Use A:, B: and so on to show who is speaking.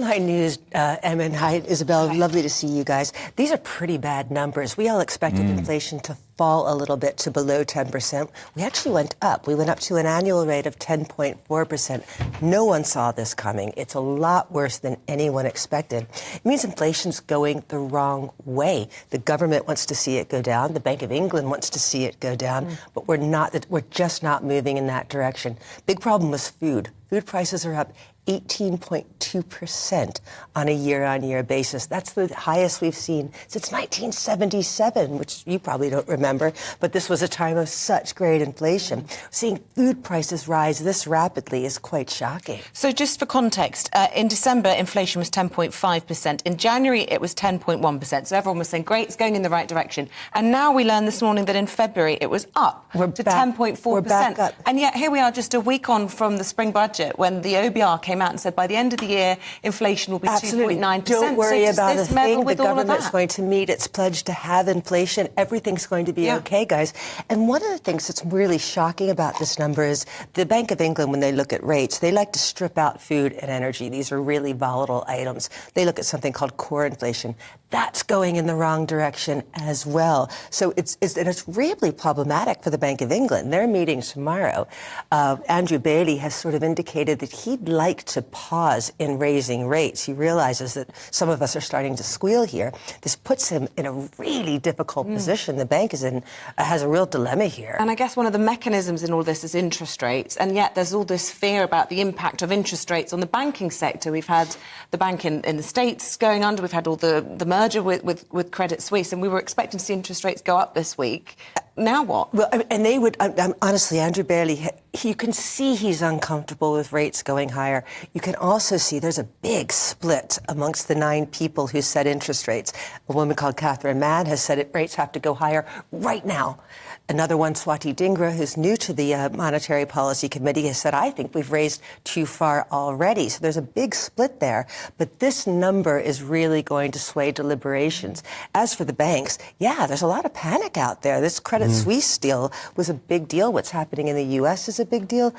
A: Headline News, Emma and hi, Isabel. Hi. Lovely to see you guys. These are pretty bad numbers. We all expected inflation to fall a little bit to below 10%. We actually went up. We went up to an annual rate of 10.4%. No one saw this coming. It's a lot worse than anyone expected. It means inflation's going the wrong way. The government wants to see it go down. The Bank of England wants to see it go down. But we're just not moving in that direction. Big problem was food. Food prices are up 18.2% on a year-on-year basis. That's the highest we've seen since 1977, which you probably don't remember, but this was a time of such great inflation. Seeing food prices rise this rapidly is quite shocking.
B: So just for context, in December, inflation was 10.5%. In January, it was 10.1%. So everyone was saying, great, it's going in the right direction. And now we learned this morning that in February, it was up to 10.4%.
A: We're back up.
B: And yet here we are just a week on from the spring budget when the OBR came out and said by the end of the year, inflation will be 2.9%.
A: Don't worry about a thing. The government's
B: that?
A: going to meet its pledge to have inflation. Everything's going to be okay, guys. And one of the things that's really shocking about this number is the Bank of England, when they look at rates, they like to strip out food and energy. These are really volatile items. They look at something called core inflation. That's going in the wrong direction as well. So it's really problematic for the Bank of England. Their meeting tomorrow, Andrew Bailey has sort of indicated that he'd like to pause in raising rates. He realizes that some of us are starting to squeal here. This puts him in a really difficult position. The bank is has a real dilemma here.
B: And I guess one of the mechanisms in all this is interest rates, and yet there's all this fear about the impact of interest rates on the banking sector. We've had the bank in the States going under, we've had all the merger with Credit Suisse, and we were expecting to see interest rates go up this week. Now what?
A: Well, and they would, honestly, Andrew Bailey, you can see he's uncomfortable with rates going higher. You can also see there's a big split amongst the 9 people who set interest rates. A woman called Catherine Mann has said rates have to go higher right now. Another one, Swati Dhingra, who's new to the Monetary Policy Committee, has said, I think we've raised too far already. So there's a big split there. But this number is really going to sway deliberations. As for the banks, there's a lot of panic out there. This Credit Suisse deal was a big deal. What's happening in the U.S. is a big deal.